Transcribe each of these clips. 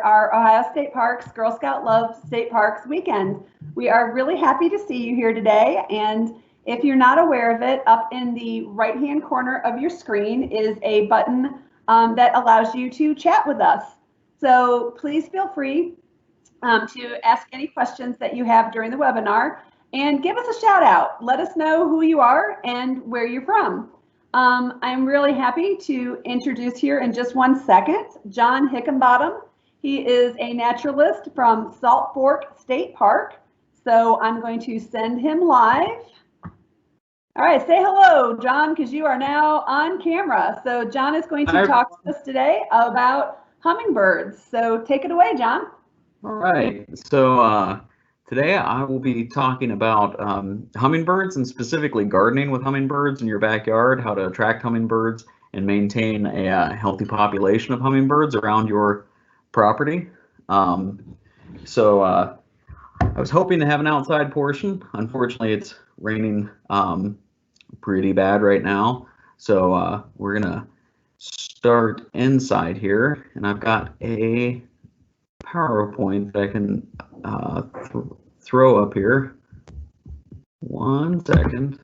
our Ohio State Parks Girl Scout Love State Parks weekend. We are really happy to see you here today, and if you're not aware of it, up in the right-hand corner of your screen is a button that allows you to chat with us. So please feel free to ask any questions that you have during the webinar and give us a shout out. Let us know who you are and where you're from. I'm really happy to introduce here in just 1 second, John Hickenbottom. He is a naturalist from Salt Fork State Park. So I'm going to send him live. All right, say hello, John, because you are now on camera. So John is going to talk to us today about hummingbirds. So take it away, John. All right, so today I will be talking about hummingbirds and specifically gardening with hummingbirds in your backyard, how to attract hummingbirds and maintain a healthy population of hummingbirds around your property. I was hoping to have an outside portion. Unfortunately, it's raining pretty bad right now. So we're gonna start inside here, and I've got a PowerPoint that I can throw up here. 1 second.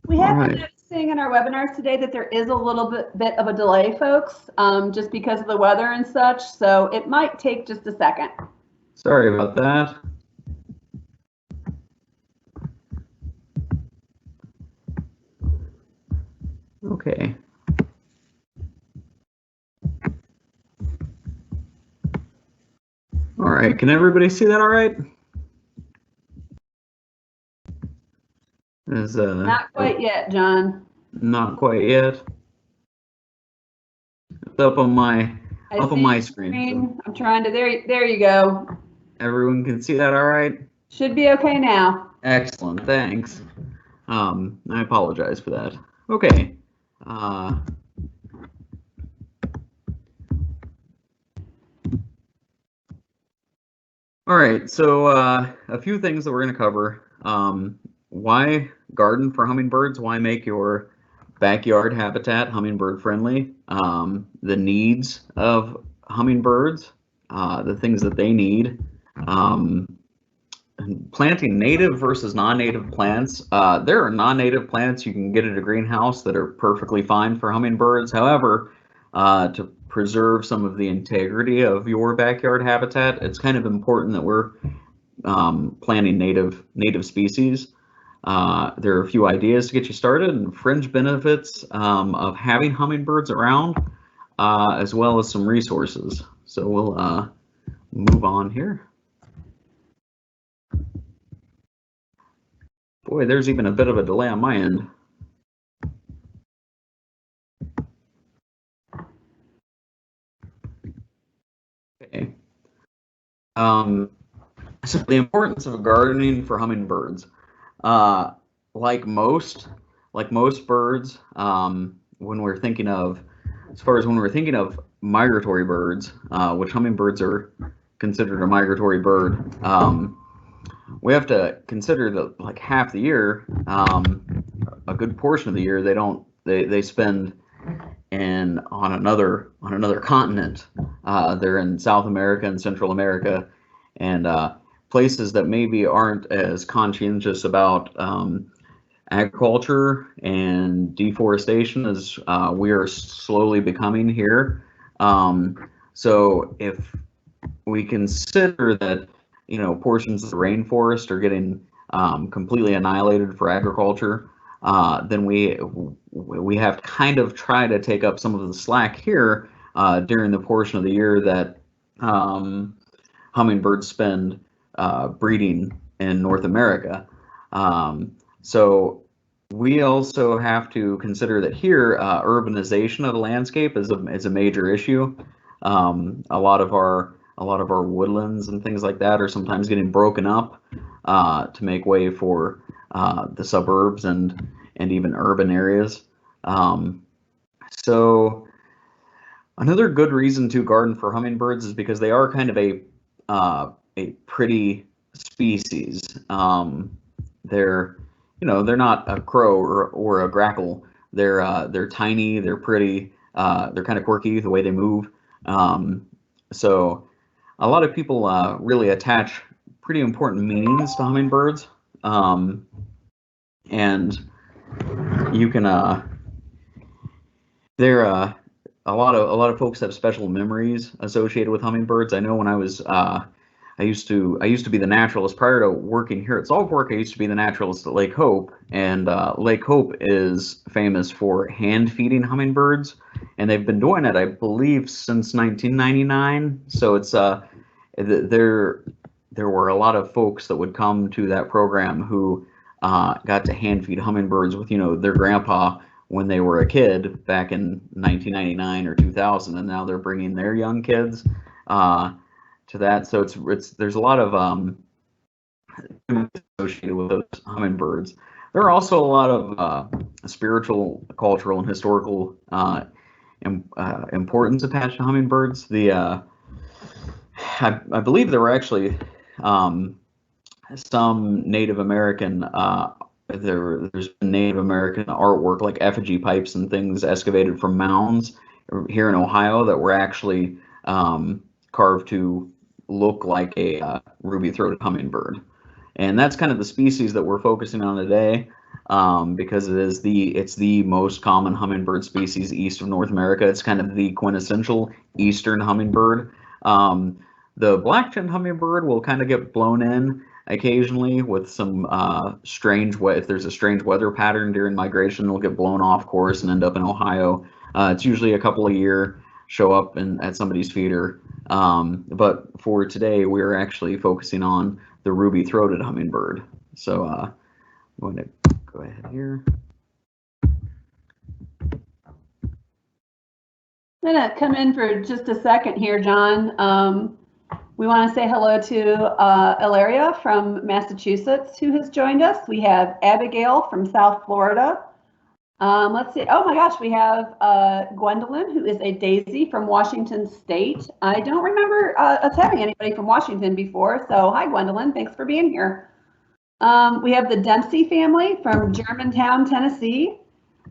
We have been noticing in our webinars today that there is a little bit of a delay, folks, just because of the weather and such. So it might take just a second. Sorry about that. Okay. All right, can everybody see that all right? Not quite yet, John. Not quite yet. It's up on my screen. I'm trying to. There you go. Everyone can see that all right? Should be okay now. Excellent, thanks. I apologize for that. Okay. All right, so a few things that we're going to cover. Why garden for hummingbirds? Why make your backyard habitat hummingbird friendly? The needs of hummingbirds, the things that they need. Planting native versus non-native plants. There are non-native plants you can get at a greenhouse that are perfectly fine for hummingbirds. However, to preserve some of the integrity of your backyard habitat, it's kind of important that we're planting native species. There are a few ideas to get you started and fringe benefits of having hummingbirds around, as well as some resources. So we'll move on here. Boy, there's even a bit of a delay on my end. Okay. So the importance of gardening for hummingbirds. Like most birds, when we're thinking of, migratory birds, which hummingbirds are considered a migratory bird, we have to consider that like half the year, a good portion of the year, they spend on another continent. They're in South America and Central America, and places that maybe aren't as conscientious about agriculture and deforestation as we are slowly becoming here. So if we consider that, portions of the rainforest are getting completely annihilated for agriculture, then we have to kind of try to take up some of the slack here during the portion of the year that hummingbirds spend breeding in North America. So we also have to consider that here urbanization of the landscape is a major issue. A lot of our woodlands and things like that are sometimes getting broken up to make way for the suburbs and even urban areas. So another good reason to garden for hummingbirds is because they are kind of a pretty species. They're they're not a crow or a grackle. They're tiny. They're pretty. They're kind of quirky the way they move. So a lot of people really attach pretty important meanings to hummingbirds, and you can they're a lot of folks have special memories associated with hummingbirds. I know when I was I used to be the naturalist prior to working here at Salt Fork. I used to be the naturalist at Lake Hope, and Lake Hope is famous for hand feeding hummingbirds, and they've been doing it, I believe, since 1999. So it's there were a lot of folks that would come to that program who got to hand feed hummingbirds with their grandpa when they were a kid back in 1999 or 2000, and now they're bringing their young kids to that. So there's a lot of associated with those hummingbirds. There are also a lot of spiritual, cultural, and historical importance attached to hummingbirds. I believe there were actually some Native American there's Native American artwork like effigy pipes and things excavated from mounds here in Ohio that were actually carved to look like a ruby-throated hummingbird. And that's kind of the species that we're focusing on today, because it's the most common hummingbird species east of North America. It's kind of the quintessential eastern hummingbird. The black-chinned hummingbird will kind of get blown in occasionally with some if there's a strange weather pattern during migration, it'll get blown off course and end up in Ohio. It's usually a couple a year, show up at somebody's feeder. But for today, we're actually focusing on the ruby-throated hummingbird. So I'm going to go ahead here. I'm going to come in for just a second here, John. We want to say hello to Ilaria from Massachusetts who has joined us. We have Abigail from South Florida. Let's see. Oh my gosh, we have Gwendolyn, who is a Daisy from Washington State. I don't remember us having anybody from Washington before. So hi, Gwendolyn. Thanks for being here. We have the Dempsey family from Germantown, Tennessee.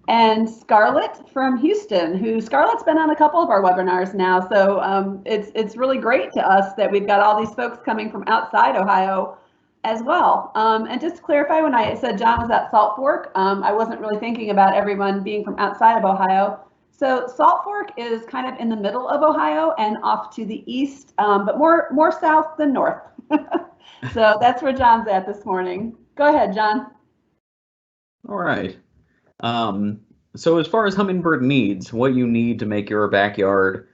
And Scarlett from Houston, Scarlett's been on a couple of our webinars now. So it's really great to us that we've got all these folks coming from outside Ohio as well. And just to clarify, when I said John was at Salt Fork, I wasn't really thinking about everyone being from outside of Ohio. So Salt Fork is kind of in the middle of Ohio and off to the east, but more south than north. So that's where John's at this morning. Go ahead, John. All right. So as far as hummingbird needs, what you need to make your backyard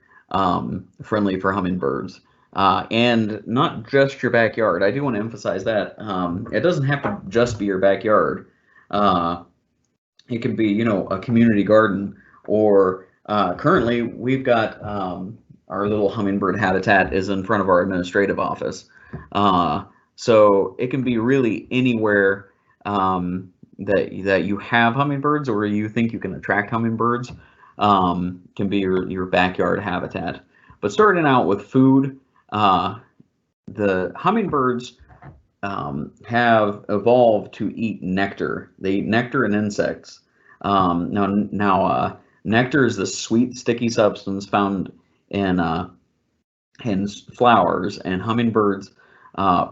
friendly for hummingbirds, and not just your backyard. I do want to emphasize that it doesn't have to just be your backyard. It can be, a community garden, or currently we've got our little hummingbird habitat is in front of our administrative office. So it can be really anywhere that you have hummingbirds, or you think you can attract hummingbirds, can be your backyard habitat. But starting out with food, the hummingbirds have evolved to eat nectar. They eat nectar and insects. Now, nectar is the sweet, sticky substance found in flowers, and hummingbirds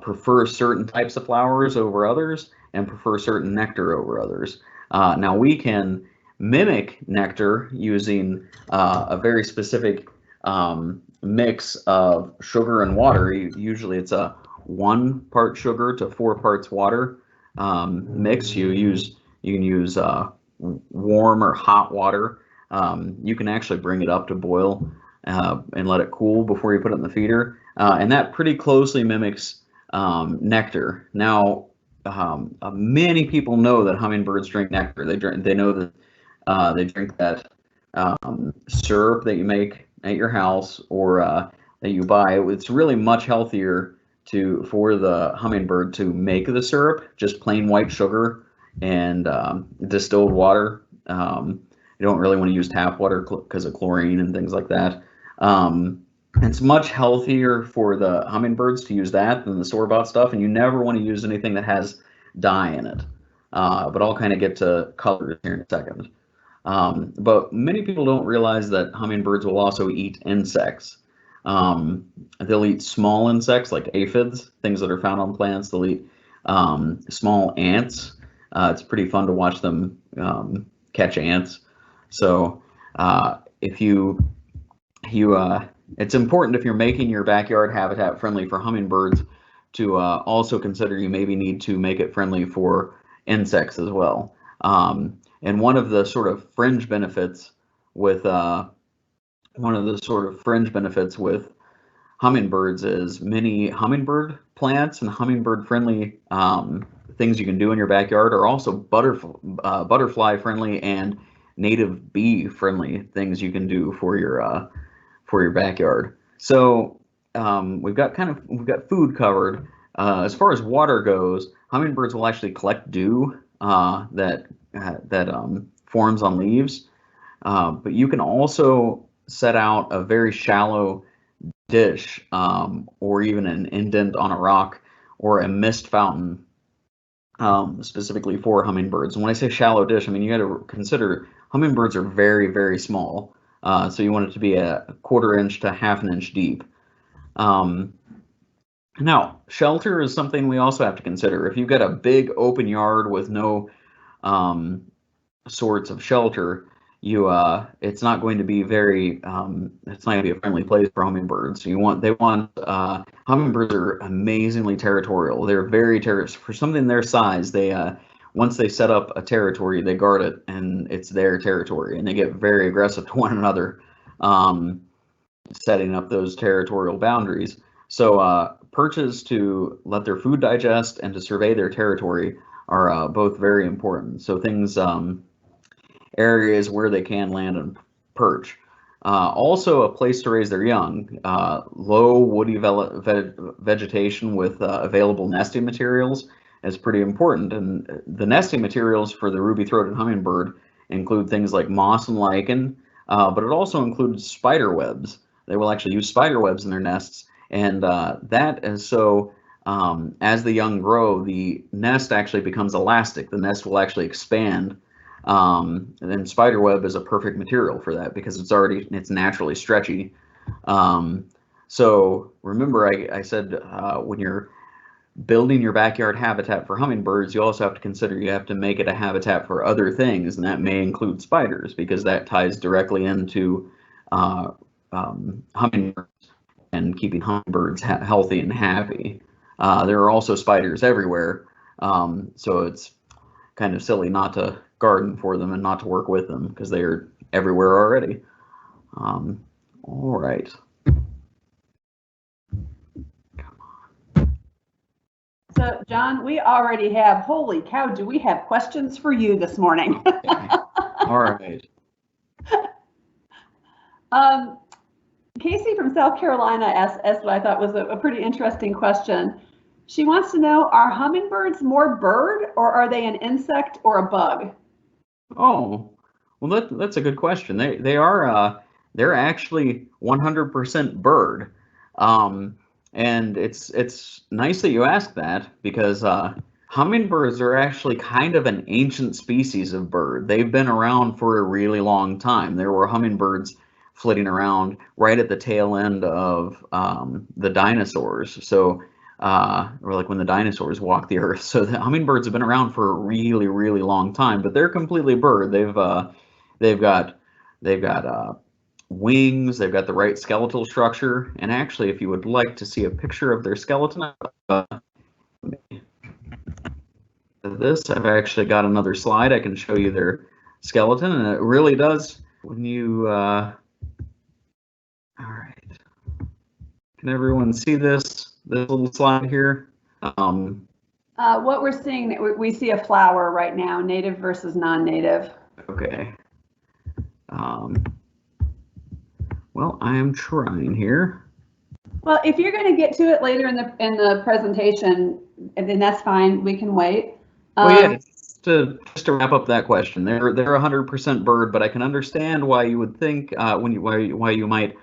prefer certain types of flowers over others, and prefer certain nectar over others. Now we can mimic nectar using a very specific mix of sugar and water. Usually it's a 1 part sugar to 4 parts water mix. You can use warm or hot water. You can actually bring it up to boil and let it cool before you put it in the feeder, and that pretty closely mimics nectar. Now, many people know that hummingbirds drink nectar. They know that they drink that syrup that you make at your house, or that you buy. It's really much healthier for the hummingbird to make the syrup, just plain white sugar, and distilled water. You don't really want to use tap water because of chlorine and things like that. It's much healthier for the hummingbirds to use that than the store-bought stuff, and you never want to use anything that has dye in it. But I'll kind of get to colors here in a second. But many people don't realize that hummingbirds will also eat insects. They'll eat small insects like aphids, things that are found on plants. They'll eat small ants. It's pretty fun to watch them catch ants. So if it's important if you're making your backyard habitat friendly for hummingbirds to also consider you maybe need to make it friendly for insects as well. And one of the sort of fringe benefits with hummingbirds is many hummingbird plants and hummingbird friendly things you can do in your backyard are also butterfly friendly and native bee friendly things you can do for your backyard. So we've got food covered. As far as water goes, hummingbirds will actually collect dew that forms on leaves, but you can also set out a very shallow dish or even an indent on a rock or a mist fountain specifically for hummingbirds. And when I say shallow dish, I mean you got to consider hummingbirds are very, very small. So you want it to be a 1/4 inch to 1/2 inch deep. Now, shelter is something we also have to consider. If you've got a big open yard with no sorts of shelter, it's not going to be it's not going to be a friendly place for hummingbirds. Hummingbirds are amazingly territorial. They're very for something their size. Once they set up a territory, they guard it, and it's their territory, and they get very aggressive to one another, setting up those territorial boundaries. So perches to let their food digest and to survey their territory are both very important. So areas where they can land and perch. Also a place to raise their young. Low woody vegetation with available nesting materials is pretty important. And the nesting materials for the ruby-throated hummingbird include things like moss and lichen, but it also includes spider webs. They will actually use spider webs in their nests, and that is so as the young grow, the nest actually becomes elastic. The nest will actually expand, and then spider web is a perfect material for that because it's naturally stretchy. So remember, I said when you're building your backyard habitat for hummingbirds, you also have to consider you have to make it a habitat for other things, and that may include spiders because that ties directly into hummingbirds and keeping hummingbirds healthy and happy. There are also spiders everywhere, so it's kind of silly not to garden for them and not to work with them because they are everywhere already. All right. So, John, we already have, holy cow, do we have questions for you this morning? Okay. All right. Casey from South Carolina asked what I thought was a pretty interesting question. She wants to know, are hummingbirds more bird or are they an insect or a bug? Oh, well, that's a good question. They're actually 100% bird. And it's nice that you ask that because hummingbirds are actually kind of an ancient species of bird. They've been around for a really long time. There were hummingbirds flitting around right at the tail end of the dinosaurs. So, or like when the dinosaurs walked the earth. So the hummingbirds have been around for a really, really long time, but they're completely bird. They've got wings, they've got the right skeletal structure, and actually if you would like to see a picture of their skeleton, I've actually got another slide. I can show you their skeleton, and it really does when you all right, can everyone see this little slide here? What we're seeing, we see a flower right now, native versus non-native. Okay. Well, I am trying here. Well, if you're going to get to it later in the presentation, then that's fine. We can wait. Well, yeah, to wrap up that question, they're 100% bird, but I can understand why you would think why you might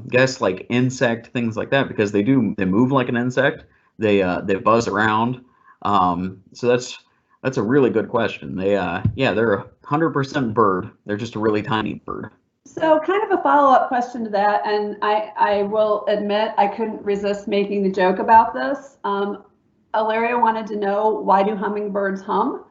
guess like insect, things like that, because they move like an insect. They buzz around. So that's a really good question. They're 100% bird. They're just a really tiny bird. So kind of a follow-up question to that, and I will admit I couldn't resist making the joke about this. Ilaria wanted to know, why do hummingbirds hum?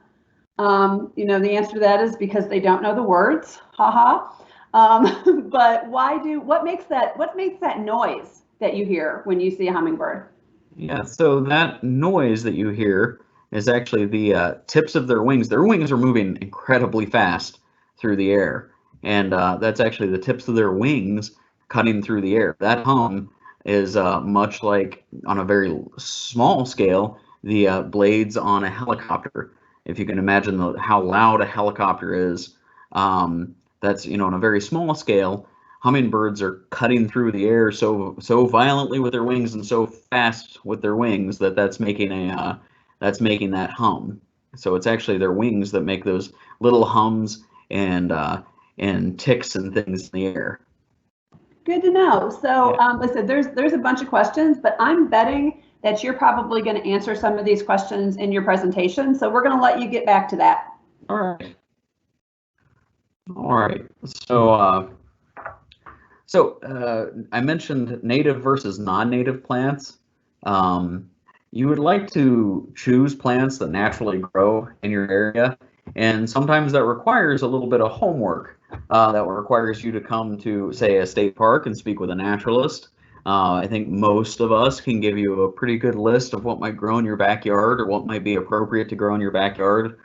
The answer to that is because they don't know the words. Haha. But what makes that noise that you hear when you see a hummingbird? Yeah, so that noise that you hear is actually the tips of their wings. Their wings are moving incredibly fast through the air, and that's actually the tips of their wings cutting through the air. That hum is much like, on a very small scale, the blades on a helicopter. If you can imagine how loud a helicopter is, that's, on a very small scale. Hummingbirds are cutting through the air so violently with their wings and so fast with their wings that's making that hum. So it's actually their wings that make those little hums and ticks and things in the air. Good to know. So, listen, there's a bunch of questions, but I'm betting that you're probably going to answer some of these questions in your presentation. So we're going to let you get back to that. All right. So I mentioned native versus non-native plants. You would like to choose plants that naturally grow in your area, and sometimes that requires a little bit of homework. That requires you to come to, say, a state park and speak with a naturalist. I think most of us can give you a pretty good list of what might grow in your backyard or what might be appropriate to grow in your backyard.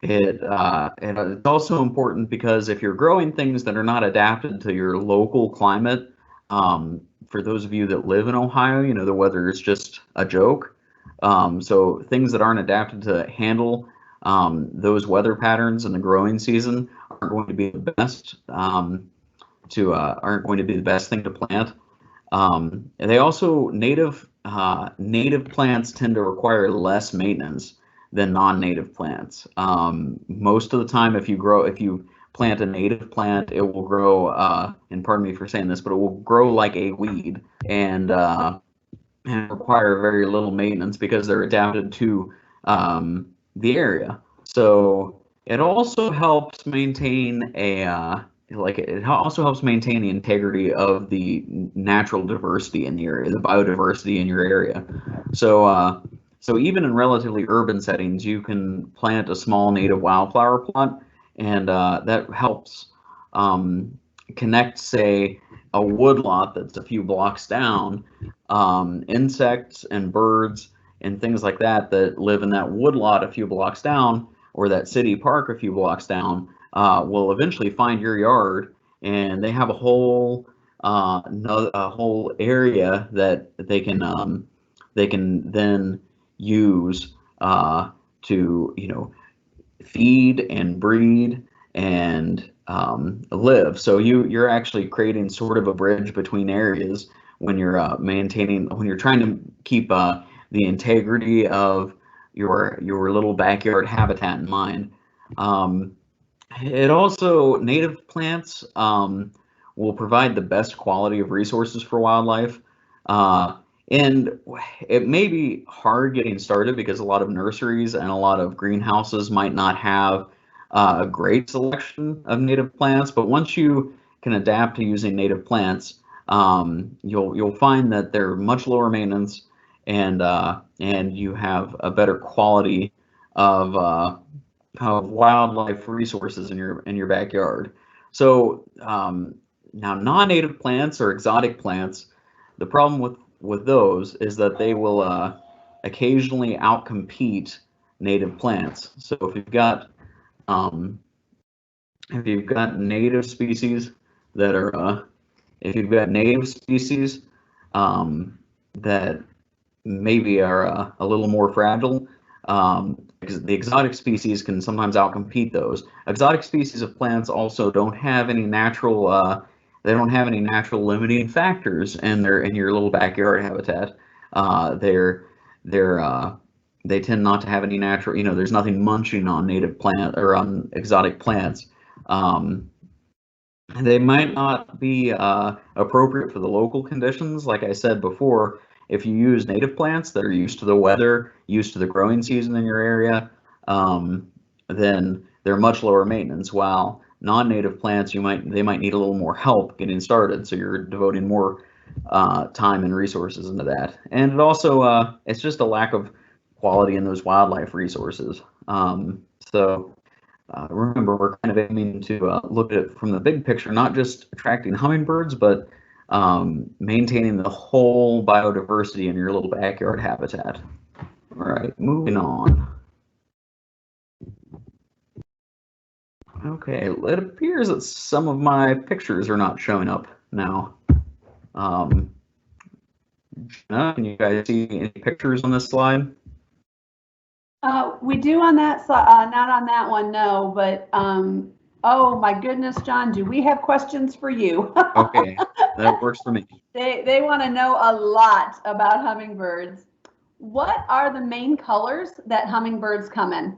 It's also important because if you're growing things that are not adapted to your local climate, for those of you that live in Ohio, the weather is just a joke. So things that aren't adapted to handle those weather patterns in the growing season aren't going to be the best aren't going to be the best thing to plant. And they also native plants tend to require less maintenance than non-native plants. Most of the time, if you plant a native plant, it will grow, and pardon me for saying this, but it will grow like a weed and require very little maintenance because they're adapted to the area. So it also helps maintain it also helps maintain the integrity of the natural diversity in the area, the biodiversity in your area. So even in relatively urban settings, you can plant a small native wildflower plot, and that helps connect, say, a woodlot that's a few blocks down. Insects and birds and things like that live in that woodlot a few blocks down, or that city park a few blocks down, will eventually find your yard, and they have a whole area that they can then use to feed and breed and live. So you're actually creating sort of a bridge between areas when you're trying to keep the integrity of your little backyard habitat in mind. It also, native plants will provide the best quality of resources for wildlife. And it may be hard getting started because a lot of nurseries and a lot of greenhouses might not have a great selection of native plants. But once you can adapt to using native plants, you'll find that they're much lower maintenance, and you have a better quality of wildlife resources in your backyard. So now, non-native plants or exotic plants, the problem with those is that they will occasionally outcompete native plants. So if you've got native species that are that maybe are a little more fragile, because the exotic species can sometimes outcompete those. Exotic species of plants also don't have any natural limiting factors in your little backyard habitat. they tend not to have any natural, there's nothing munching on native plant or on exotic plants. They might not be appropriate for the local conditions. Like I said before, if you use native plants that are used to the weather, used to the growing season in your area, then they're much lower maintenance. While non-native plants, they might need a little more help getting started. So you're devoting more time and resources into that. And it also, it's just a lack of quality in those wildlife resources. So remember, we're kind of aiming to look at it from the big picture, not just attracting hummingbirds, but maintaining the whole biodiversity in your little backyard habitat. All right, moving on. Okay, it appears that some of my pictures are not showing up now. Can you guys see any pictures on this slide? We do on that slide, not on that one, no, but oh my goodness, John, do we have questions for you? Okay, that works for me. They want to know a lot about hummingbirds. What are the main colors that hummingbirds come in?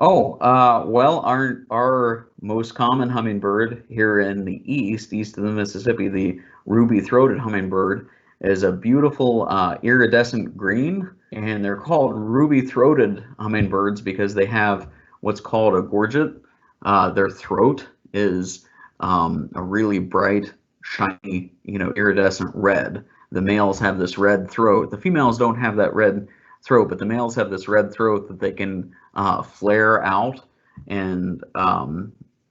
Oh, well, our most common hummingbird here in the east of the Mississippi, the ruby-throated hummingbird, is a beautiful iridescent green, and they're called ruby-throated hummingbirds because they have what's called a gorget. Their throat is a really bright, shiny, iridescent red. The males have this red throat. The females don't have that red throat, but the males have this red throat that they can flare out, and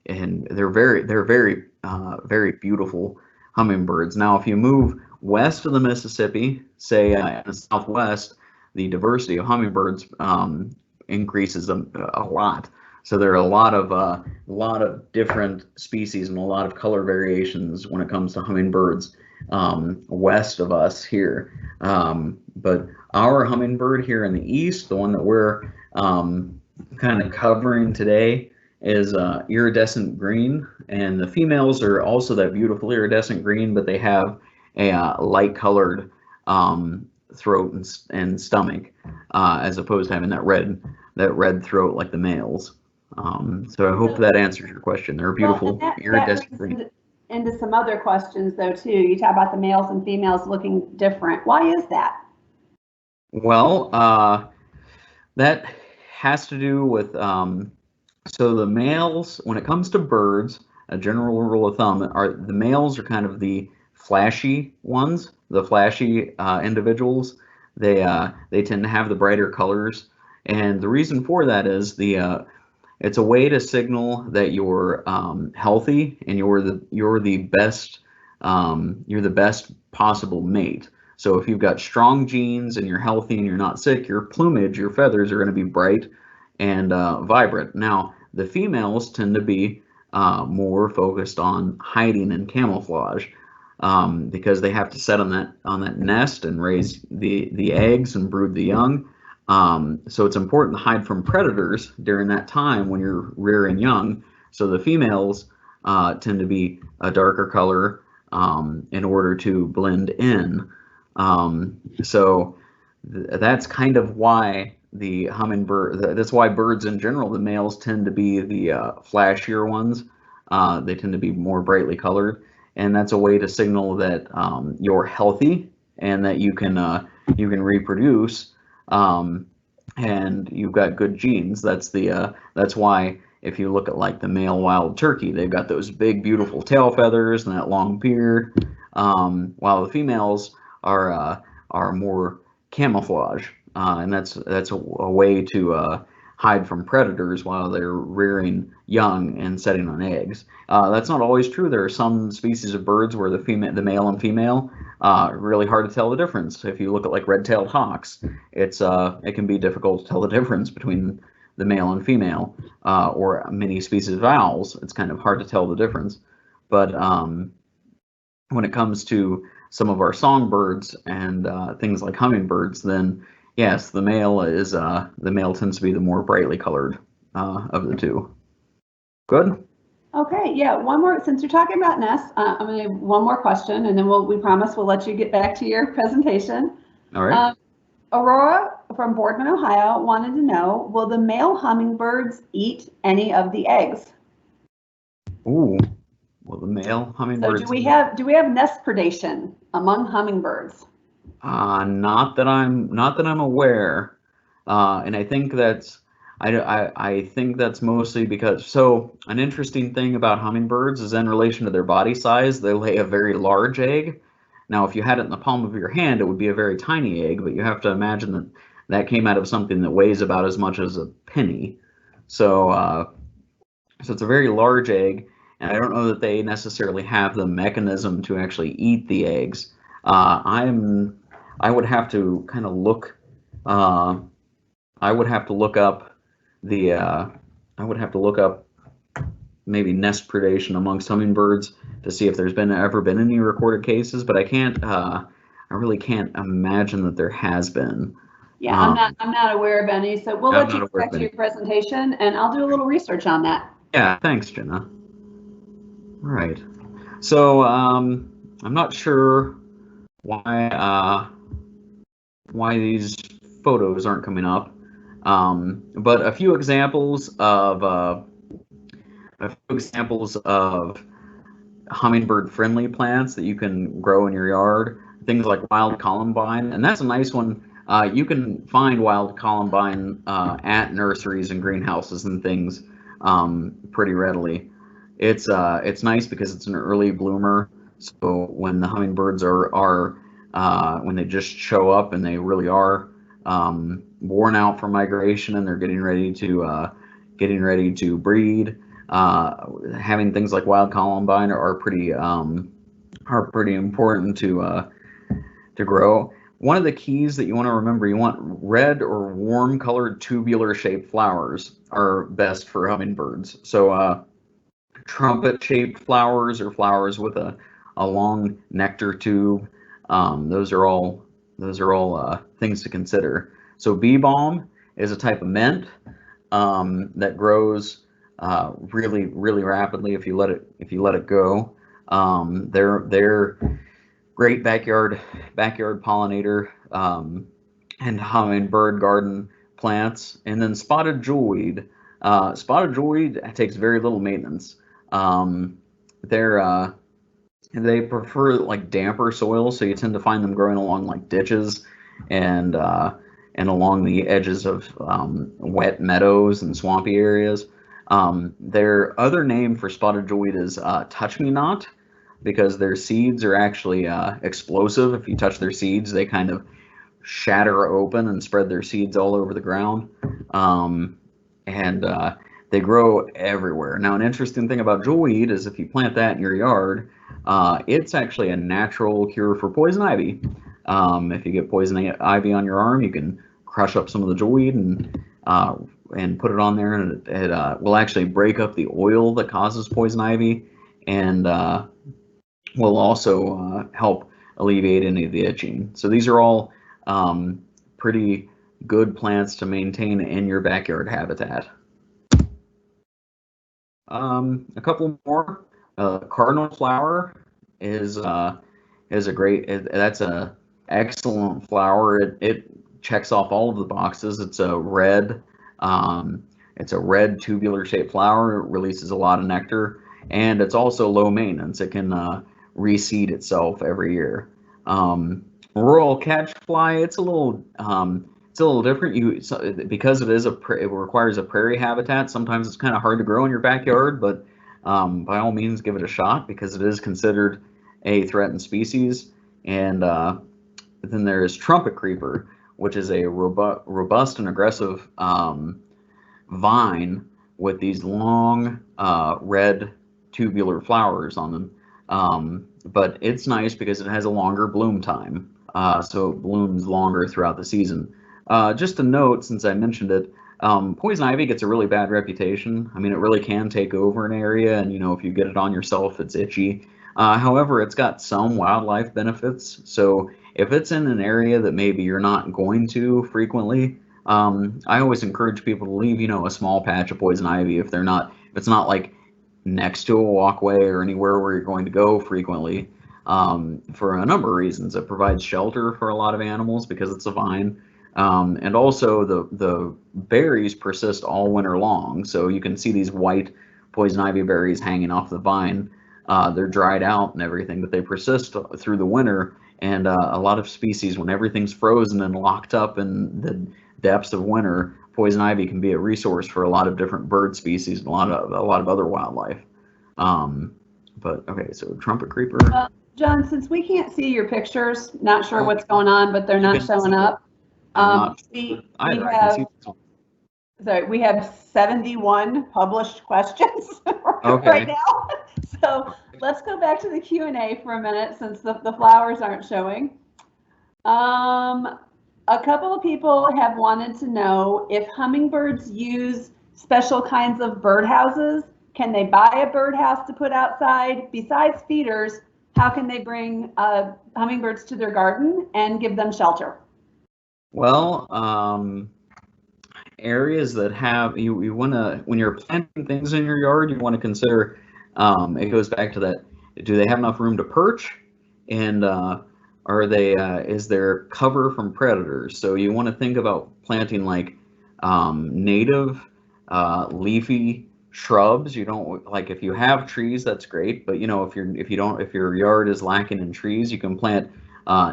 they're very beautiful hummingbirds. Now, if you move west of the Mississippi, say in the southwest, the diversity of hummingbirds increases a lot. So there are a lot of different species and a lot of color variations when it comes to hummingbirds west of us here. But our hummingbird here in the east, the one that we're kind of covering today, is iridescent green, and the females are also that beautiful iridescent green, but they have a light colored throat and stomach, as opposed to having that red throat like the males. So I hope that answers your question. They're beautiful iridescent green. Into some other questions though too. You talk about the males and females looking different. Why is that? Well, that has to do with so the males, when it comes to birds, a general rule of thumb are the males are kind of the flashy ones, the flashy individuals. They tend to have the brighter colors, and the reason for that is it's a way to signal that you're healthy and you're the best possible mate. So if you've got strong genes and you're healthy and you're not sick, your plumage, your feathers are going to be bright and vibrant. Now, the females tend to be more focused on hiding and camouflage because they have to set on that nest and raise the eggs and brood the young. So it's important to hide from predators during that time when you're rearing young. So the females tend to be a darker color in order to blend in. So that's kind of why the hummingbird, that's why birds in general, the males tend to be the flashier ones. They tend to be more brightly colored, and that's a way to signal that you're healthy and that you can reproduce, and you've got good genes. That's why if you look at like the male wild turkey, they've got those big beautiful tail feathers and that long beard, while the females are more camouflage, and that's a way to hide from predators while they're rearing young and setting on eggs. That's not always true. There are some species of birds where the male and female, really hard to tell the difference. If you look at like red-tailed hawks, it can be difficult to tell the difference between the male and female, or many species of owls. It's kind of hard to tell the difference. But when it comes to some of our songbirds and things like hummingbirds, then yes, the male tends to be the more brightly colored of the two. Good. Okay, yeah. One more, since you're talking about nests, I'm going to have one more question, and then we promise we'll let you get back to your presentation. All right. Aurora from Boardman, Ohio wanted to know, will the male hummingbirds eat any of the eggs? Ooh, well, the male So hummingbirds. do we have nest predation among hummingbirds? Not that I'm aware, and I think I think that's mostly because, so an interesting thing about hummingbirds is in relation to their body size, they lay a very large egg. Now, if you had it in the palm of your hand, it would be a very tiny egg, but you have to imagine that that came out of something that weighs about as much as a penny. So, so it's a very large egg, and I don't know that they necessarily have the mechanism to actually eat the eggs. I would have to kind of look. Uh, I would have to look up the. I would have to look up maybe nest predation amongst hummingbirds to see if there's ever been any recorded cases, but I can't. I really can't imagine that there has been. Yeah, I'm not aware of any, so we'll let you go back to your presentation, and I'll do a little research on that. Yeah, thanks, Jenna. All right. So I'm not sure why these photos aren't coming up, but a few examples of hummingbird-friendly plants that you can grow in your yard. Things like wild columbine, and that's a nice one. You can find wild columbine at nurseries and greenhouses and things pretty readily. It's nice because it's an early bloomer. So when the hummingbirds are when they just show up and they really are worn out for migration and they're getting ready to breed, having things like wild columbine are pretty important to grow. One of the keys that you want to remember, you want red or warm colored tubular shaped flowers are best for hummingbirds. So trumpet shaped flowers or flowers with a long nectar tube, those are all things to consider. So bee balm is a type of mint that grows really rapidly if you let it go. They're great backyard pollinator and hummingbird garden plants. And then spotted jewelweed. Spotted jewelweed takes very little maintenance. They prefer like damper soil, so you tend to find them growing along like ditches and along the edges of wet meadows and swampy areas. Their other name for spotted jewelweed is touch-me-not, because their seeds are actually explosive. If you touch their seeds, they kind of shatter open and spread their seeds all over the ground. They grow everywhere. Now, an interesting thing about jewelweed is if you plant that in your yard, it's actually a natural cure for poison ivy. If you get poison ivy on your arm, you can crush up some of the jewelweed and put it on there, and it will actually break up the oil that causes poison ivy, and will also help alleviate any of the itching. So these are all pretty good plants to maintain in your backyard habitat. A couple more. Cardinal flower is a great. That's a excellent flower. It checks off all of the boxes. It's a red tubular shaped flower. It releases a lot of nectar, and it's also low maintenance. It can reseed itself every year. Rural catchfly, it's a little different. Because it requires a prairie habitat. Sometimes it's kind of hard to grow in your backyard, but by all means, give it a shot because it is considered a threatened species. And then there is trumpet creeper, which is a robust and aggressive vine with these long red tubular flowers on them. But it's nice because it has a longer bloom time, so it blooms longer throughout the season. Just a note, since I mentioned it, poison ivy gets a really bad reputation. I mean, it really can take over an area, and if you get it on yourself, it's itchy. However, it's got some wildlife benefits. So if it's in an area that maybe you're not going to frequently, I always encourage people to leave, a small patch of poison ivy if it's not like next to a walkway or anywhere where you're going to go frequently, for a number of reasons. It provides shelter for a lot of animals because it's a vine. And also the berries persist all winter long. So you can see these white poison ivy berries hanging off the vine. They're dried out and everything, but they persist through the winter. And a lot of species, when everything's frozen and locked up in the depths of winter, poison ivy can be a resource for a lot of different bird species and a lot of other wildlife. But okay, so trumpet creeper. John, since we can't see your pictures, not sure what's going on, but they're not showing up. We have 71 published questions right now. So let's go back to the Q&A for a minute since the flowers aren't showing. A couple of people have wanted to know if hummingbirds use special kinds of birdhouses. Can they buy a birdhouse to put outside? Besides feeders, how can they bring hummingbirds to their garden and give them shelter? Well, areas that have you want to, when you're planting things in your yard, you want to consider, it goes back to that, do they have enough room to perch, and are they is there cover from predators? So you want to think about planting like native leafy shrubs. You don't, like, if you have trees, that's great, but you know, if your yard is lacking in trees, you can plant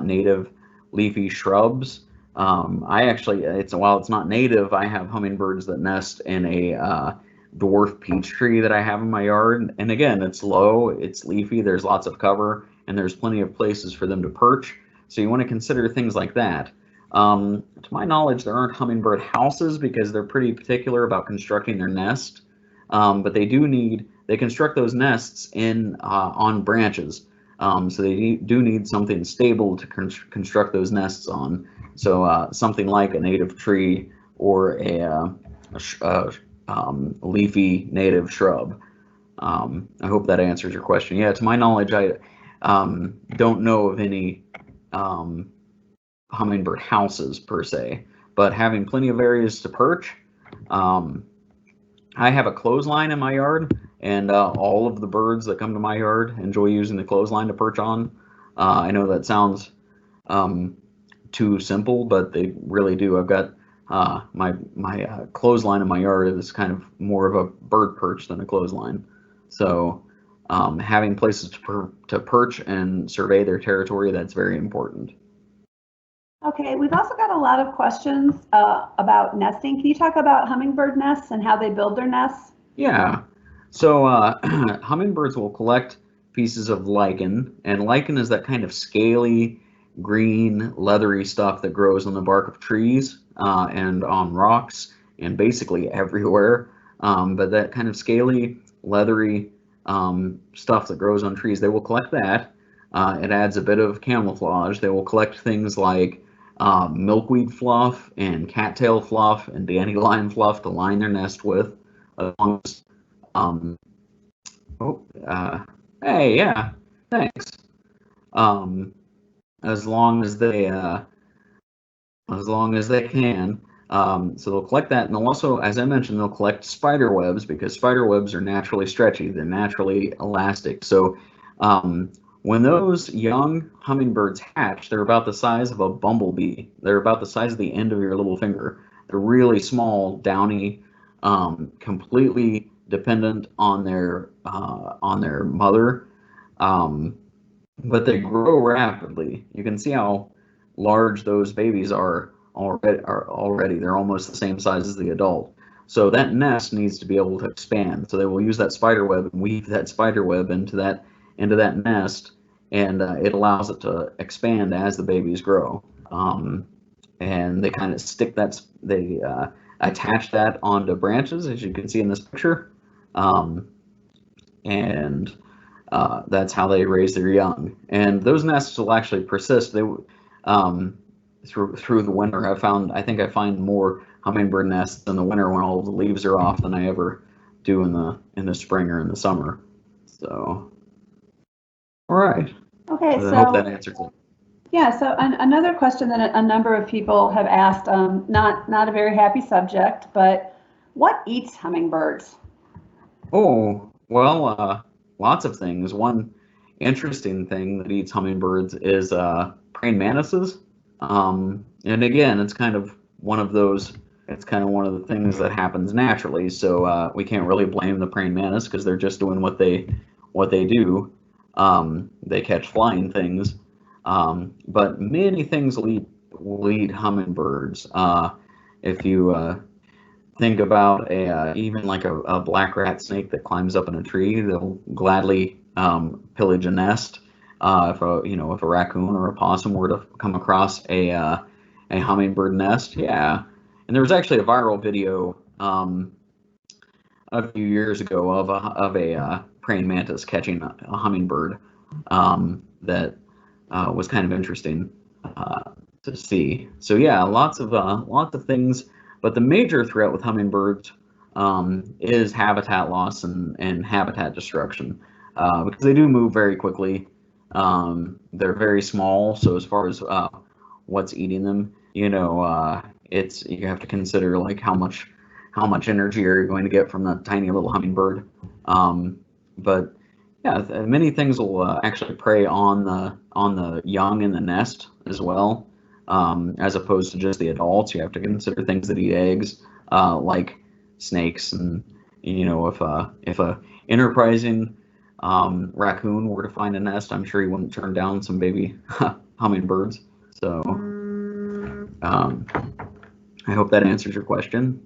native leafy shrubs. I actually, while it's not native, I have hummingbirds that nest in a dwarf peach tree that I have in my yard. And again, it's low, it's leafy, there's lots of cover, and there's plenty of places for them to perch. So you want to consider things like that. To my knowledge, there aren't hummingbird houses because they're pretty particular about constructing their nest. But they construct those nests on branches. So they do need something stable to construct those nests on. So something like a native tree or a leafy native shrub. I hope that answers your question. Yeah, to my knowledge, I don't know of any hummingbird houses per se, but having plenty of areas to perch. I have a clothesline in my yard, and all of the birds that come to my yard enjoy using the clothesline to perch on. I know that sounds too simple, but they really do. I've got my clothesline in my yard is kind of more of a bird perch than a clothesline. So having places to perch and survey their territory, that's very important. Okay, we've also got a lot of questions about nesting. Can you talk about hummingbird nests and how they build their nests? Yeah, so hummingbirds will collect pieces of lichen, and lichen is that kind of scaly, green, leathery stuff that grows on the bark of trees and on rocks and basically everywhere. But that kind of scaly, leathery stuff that grows on trees, they will collect that. It adds a bit of camouflage. They will collect things like milkweed fluff and cattail fluff and dandelion fluff to line their nest with. Hey, yeah, thanks. As long as they can. So they'll collect that, and they'll also, as I mentioned, they'll collect spider webs because spider webs are naturally stretchy. They're naturally elastic. So when those young hummingbirds hatch, they're about the size of a bumblebee. They're about the size of the end of your little finger. They're really small, downy, completely dependent on their mother, but they grow rapidly. You can see how large those babies are already. They're almost the same size as the adult. So that nest needs to be able to expand. So they will use that spider web and weave that spider web into that nest, and it allows it to expand as the babies grow. And they kind of attach that onto branches, as you can see in this picture, and that's how they raise their young. And those nests will actually persist. They through the winter. I think I find more hummingbird nests in the winter when all the leaves are off than I ever do in the spring or in the summer. So, all right. Okay, so I hope that answers it. Yeah, so another question that a number of people have asked, not a very happy subject, but what eats hummingbirds? Oh, well, lots of things. One interesting thing that eats hummingbirds is praying mantises. And again, it's kind of one of those. It's kind of one of the things that happens naturally. So we can't really blame the praying mantis because they're just doing what they do. They catch flying things, but many things lead hummingbirds. If you think about even like a black rat snake that climbs up in a tree, they'll gladly pillage a nest. If a raccoon or a possum were to come across a hummingbird nest, yeah. And there was actually a viral video a few years ago of a praying mantis catching a hummingbird that was kind of interesting to see. So yeah, lots of things, but the major threat with hummingbirds is habitat loss and habitat destruction because they do move very quickly. They're very small, so as far as what's eating them, it's you have to consider like how much energy are you going to get from the tiny little hummingbird. But yeah, many things will actually prey on the young in the nest as well, as opposed to just the adults. You have to consider things that eat eggs, like snakes, and if a enterprising raccoon were to find a nest, I'm sure he wouldn't turn down some baby hummingbirds. So I hope that answers your question.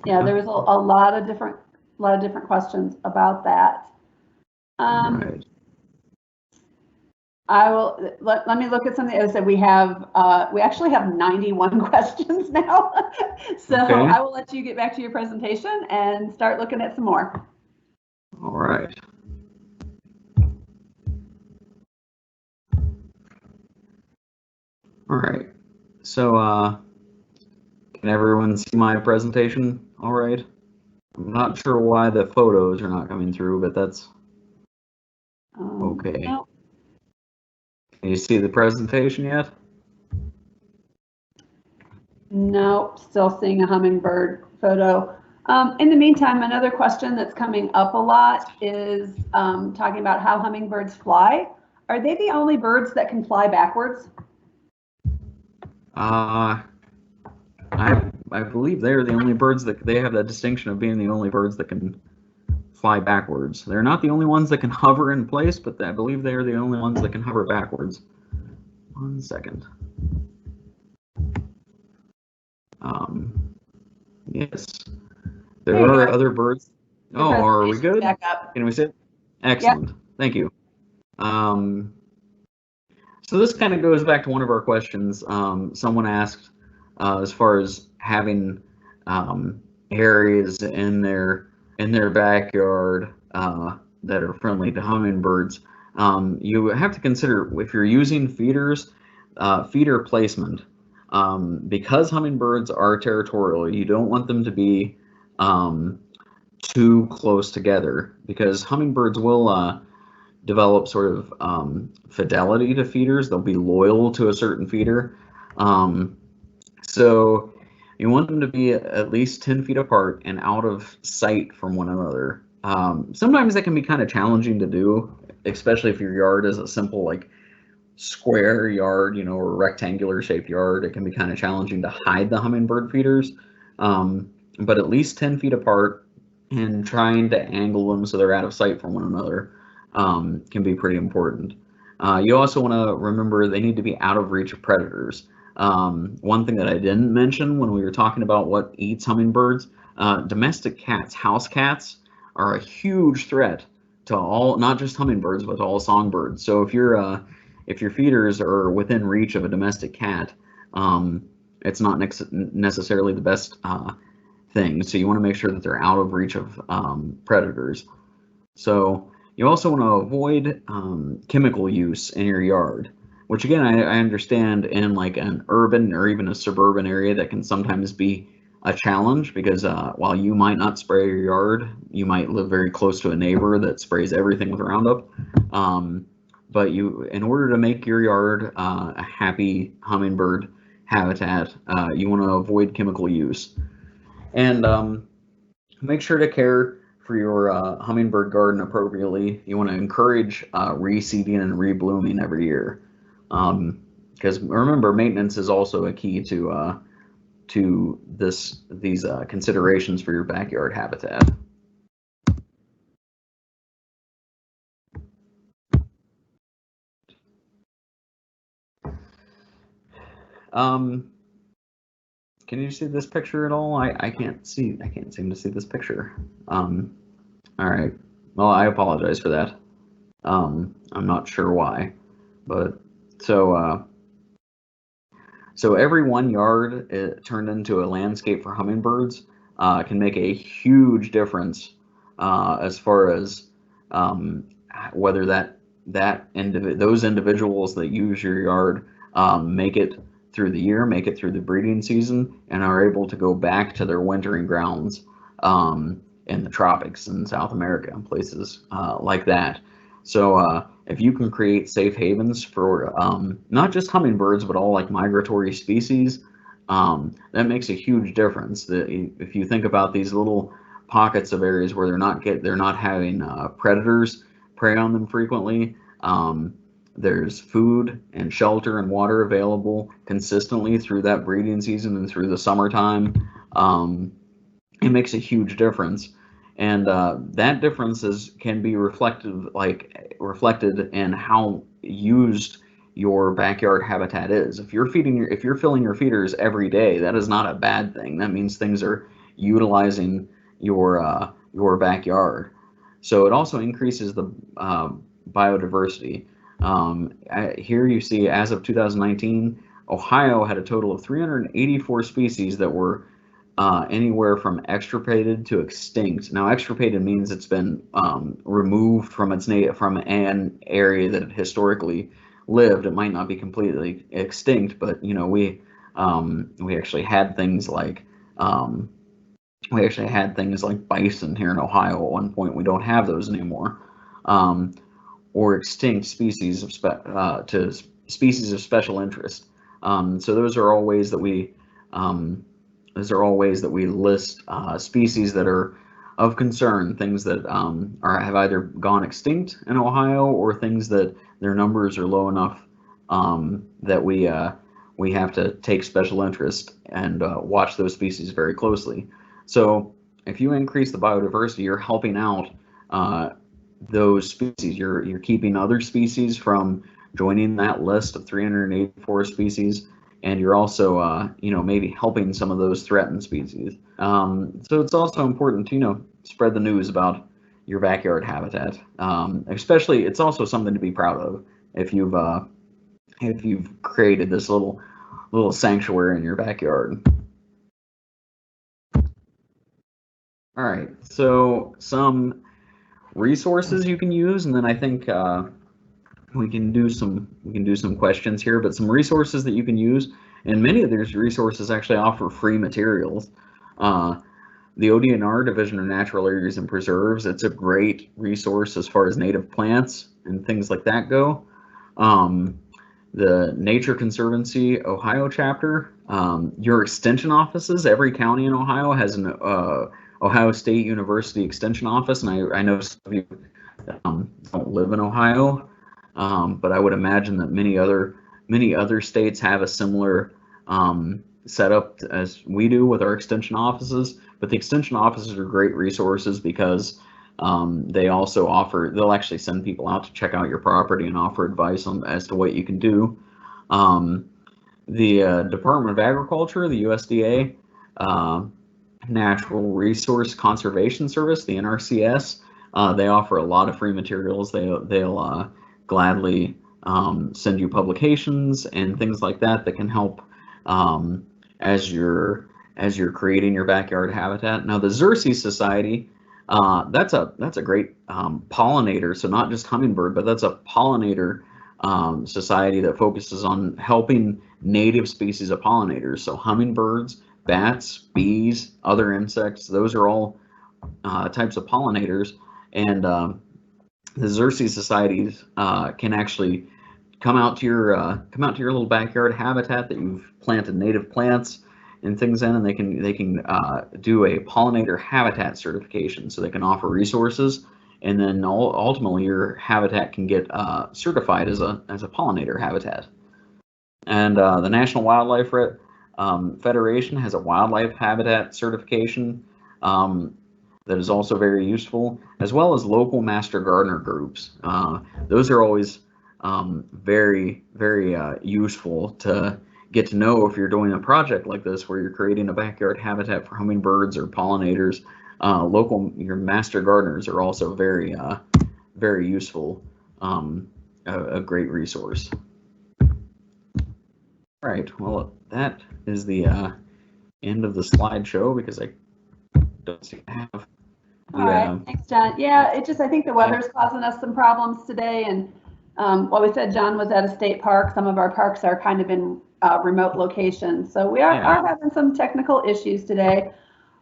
Yeah, there was a lot of different questions about that. Right. I will let me look at something. As I said, we actually have 91 questions now. So Okay. I will let you get back to your presentation and start looking at some more. All right. All right. So can everyone see my presentation all right? I'm not sure why the photos are not coming through, but that's okay. No. Can you see the presentation yet? No, still seeing a hummingbird photo. In the meantime, another question that's coming up a lot is talking about how hummingbirds fly. Are they the only birds that can fly backwards? I believe they're the only birds that they have that distinction of being the only birds that can fly backwards. They're not the only ones that can hover in place, but I believe they are the only ones that can hover backwards. 1 second. Yes. There are other birds. Oh, are we good? Back up. Can we sit? Excellent. Yep. Thank you. So this kind of goes back to one of our questions. Someone asked, as far as having areas in their backyard that are friendly to hummingbirds. You have to consider if you're using feeders, feeder placement. Because hummingbirds are territorial, you don't want them to be too close together because hummingbirds will develop sort of fidelity to feeders. They'll be loyal to a certain feeder. So you want them to be at least 10 feet apart and out of sight from one another. Sometimes that can be kind of challenging to do, especially if your yard is a simple like square yard, or rectangular shaped yard. It can be kind of challenging to hide the hummingbird feeders, but at least 10 feet apart and trying to angle them so they're out of sight from one another can be pretty important. You also want to remember they need to be out of reach of predators. One thing that I didn't mention when we were talking about what eats hummingbirds, domestic cats, house cats, are a huge threat to all, not just hummingbirds, but to all songbirds. So if your feeders are within reach of a domestic cat, it's not necessarily the best thing. So you want to make sure that they're out of reach of predators. So you also want to avoid chemical use in your yard, which again, I understand in like an urban or even a suburban area that can sometimes be a challenge because while you might not spray your yard, you might live very close to a neighbor that sprays everything with Roundup. But in order to make your yard a happy hummingbird habitat, you want to avoid chemical use. And make sure to care for your hummingbird garden appropriately. You want to encourage reseeding and reblooming every year. because remember, maintenance is also a key to these considerations for your backyard habitat. Can you see this picture at all? I can't seem to see this picture. All right. Well, I apologize for that. I'm not sure why, but so every 1 yard turned into a landscape for hummingbirds can make a huge difference as far as whether those individuals that use your yard make it through the year, make it through the breeding season, and are able to go back to their wintering grounds in the tropics in South America and places like that. So if you can create safe havens for not just hummingbirds, but all like migratory species, that makes a huge difference. If you think about these little pockets of areas where they're not having predators prey on them frequently, there's food and shelter and water available consistently through that breeding season and through the summertime. It makes a huge difference, and that difference can be reflected in how used your backyard habitat is. If you're filling your feeders every day, that is not a bad thing. That means things are utilizing your backyard. So it also increases the biodiversity. Here you see, as of 2019, Ohio had a total of 384 species that were anywhere from extirpated to extinct. Now, extirpated means it's been removed from from an area that it historically lived. It might not be completely extinct, but we actually had things like bison here in Ohio at one point. We don't have those anymore. Or extinct species of species of special interest. So those are all ways that we list species that are of concern, things that have either gone extinct in Ohio, or things that their numbers are low enough that we have to take special interest and watch those species very closely. So if you increase the biodiversity, you're helping out those species. You're keeping other species from joining that list of 384 species, and you're also maybe helping some of those threatened species. So it's also important to spread the news about your backyard habitat. Especially, it's also something to be proud of if you've created this little sanctuary in your backyard. All right, so some resources you can use, and then I think we can do some questions here, but some resources that you can use, and many of these resources actually offer free materials. The ODNR, Division of Natural Areas and Preserves, it's a great resource as far as native plants and things like that go. The Nature Conservancy Ohio chapter, your extension offices, every county in Ohio has an Ohio State University Extension Office, and I know some of you don't live in Ohio, but I would imagine that many other states have a similar setup as we do with our extension offices. But the extension offices are great resources because they'll actually send people out to check out your property and offer advice as to what you can do. The Department of Agriculture, the USDA, Natural Resource Conservation Service, the NRCS, they offer a lot of free materials. They'll gladly send you publications and things like that can help as you're creating your backyard habitat. Now, the Xerces Society, that's a great pollinator. So not just hummingbird, but that's a pollinator society that focuses on helping native species of pollinators. So hummingbirds, bats, bees, other insects, those are all types of pollinators. And the Xerces societies can actually come out to your little backyard habitat that you've planted native plants and things in, and they can do a pollinator habitat certification. So they can offer resources, and then ultimately your habitat can get certified as a pollinator habitat. And the National Wildlife Federation has a wildlife habitat certification that is also very useful, as well as local master gardener groups. Those are always very, very useful to get to know if you're doing a project like this where you're creating a backyard habitat for hummingbirds or pollinators. Your master gardeners are also very, very useful, a great resource. All right, well, that is the end of the slideshow because I don't seem to have. All right, thanks, John. Yeah, I think the weather's causing us some problems today. And while we said John was at a state park, some of our parks are kind of in remote locations. So we are having some technical issues today.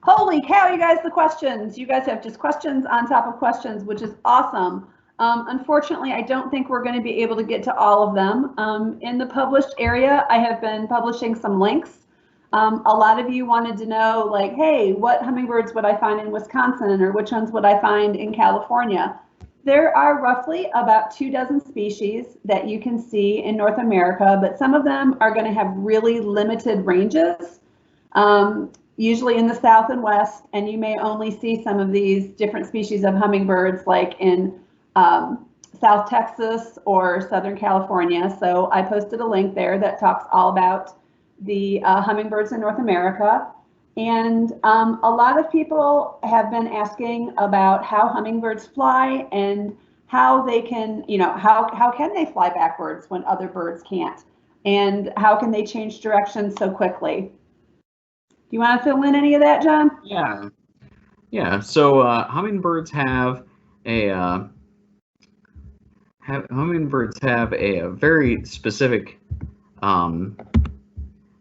Holy cow, you guys, the questions. You guys have just questions on top of questions, which is awesome. Unfortunately, I don't think we're going to be able to get to all of them. In the published area, I have been publishing some links. A lot of you wanted to know, like, hey, what hummingbirds would I find in Wisconsin, or which ones would I find in California? There are roughly about 24 species that you can see in North America, but some of them are going to have really limited ranges, usually in the South and West, and you may only see some of these different species of hummingbirds like in South Texas or Southern California. So I posted a link there that talks all about the hummingbirds in North America. And a lot of people have been asking about how hummingbirds fly and how they can, how can they fly backwards when other birds can't? And how can they change direction so quickly? Do you want to fill in any of that, John? Yeah. So hummingbirds have a very specific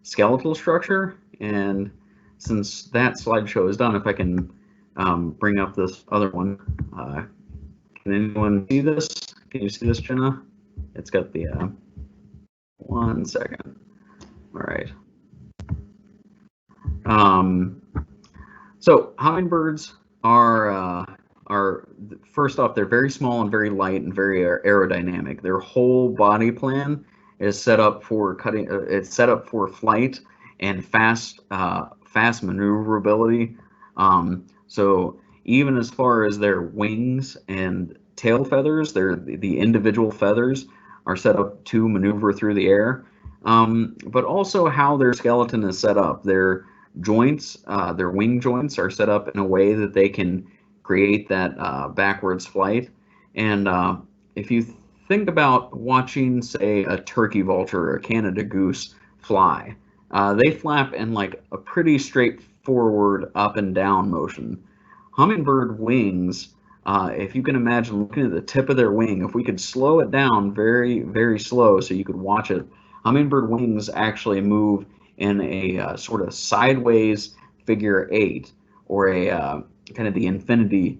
skeletal structure, and since that slideshow is done, if I can bring up this other one, can anyone see this? Can you see this, Jenna? It's got the 1 second. All right. So hummingbirds are first off, they're very small and very light and very aerodynamic. Their whole body plan is set up for it's set up for flight and fast maneuverability. So even as far as their wings and tail feathers, the individual feathers are set up to maneuver through the air. But also how their skeleton is set up. Their joints, their wing joints, are set up in a way that they can create that backwards flight. And if you think about watching, say, a turkey vulture or a Canada goose fly, they flap in like a pretty straightforward up and down motion. Hummingbird wings, if you can imagine looking at the tip of their wing, if we could slow it down very, very slow so you could watch it, hummingbird wings actually move in a sort of sideways figure 8, or a kind of the infinity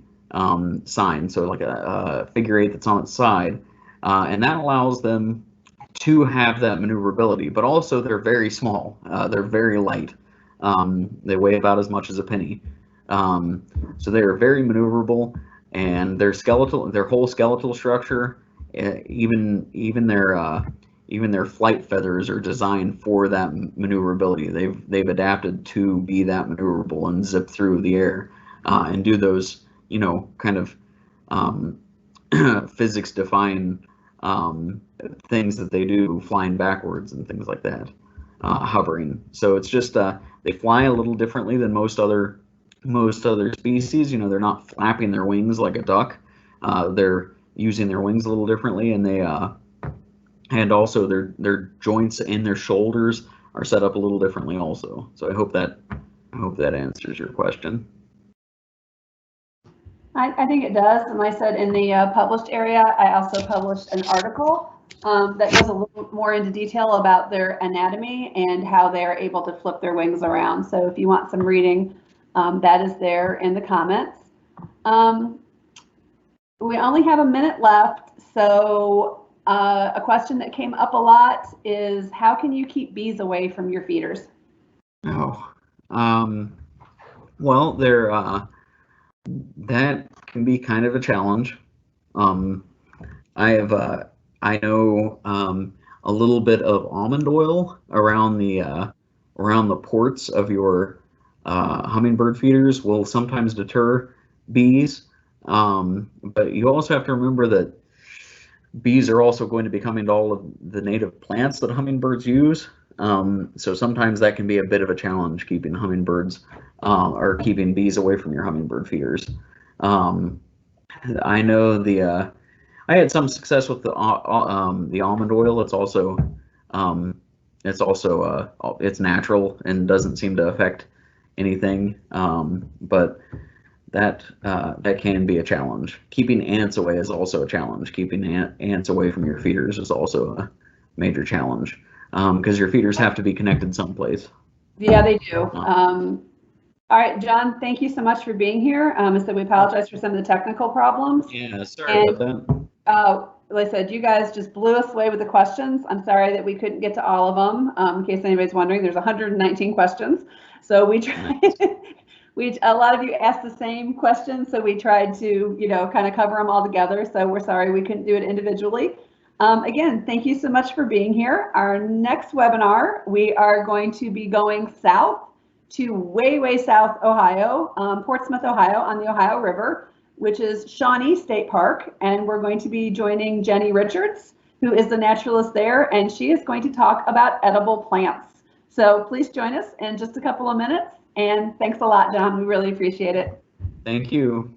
sign, so like a figure 8 that's on its side, and that allows them to have that maneuverability. But also they're very small, they're very light, they weigh about as much as a penny, so they're very maneuverable, and their whole skeletal structure, even their flight feathers are designed for that maneuverability. They've adapted to be that maneuverable and zip through the air and do those, kind of physics-defying things that they do, flying backwards and things like that, hovering. So it's just they fly a little differently than most other species. They're not flapping their wings like a duck. They're using their wings a little differently, and and also their joints and their shoulders are set up a little differently also. So I hope that answers your question. I think it does. And like I said, in the published area, I also published an article that goes a little more into detail about their anatomy and how they're able to flip their wings around. So if you want some reading, that is there in the comments. We only have a minute left, so a question that came up a lot is, how can you keep bees away from your feeders? Well, that can be kind of a challenge. I know a little bit of almond oil around the ports of your hummingbird feeders will sometimes deter bees. But you also have to remember that bees are also going to be coming to all of the native plants that hummingbirds use. So sometimes that can be a bit of a challenge keeping hummingbirds or keeping bees away from your hummingbird feeders. I know I had some success with the almond oil. It's natural and doesn't seem to affect anything. But that can be a challenge. Keeping ants away is also a challenge. Keeping ants away from your feeders is also a major challenge because your feeders have to be connected someplace. Yeah, they do. All right, John, thank you so much for being here. So we apologize for some of the technical problems. Yeah, sorry about that. Like I said, you guys just blew us away with the questions. I'm sorry that we couldn't get to all of them. In case anybody's wondering, there's 119 questions. So we tried. A lot of you asked the same questions, so we tried to, kind of cover them all together. So we're sorry we couldn't do it individually. Again, thank you so much for being here. Our next webinar, we are going to be going south to way south Ohio, Portsmouth, Ohio, on the Ohio River, which is Shawnee State Park. And we're going to be joining Jenny Richards, who is the naturalist there, and she is going to talk about edible plants. So please join us in just a couple of minutes. And thanks a lot, John. We really appreciate it. Thank you.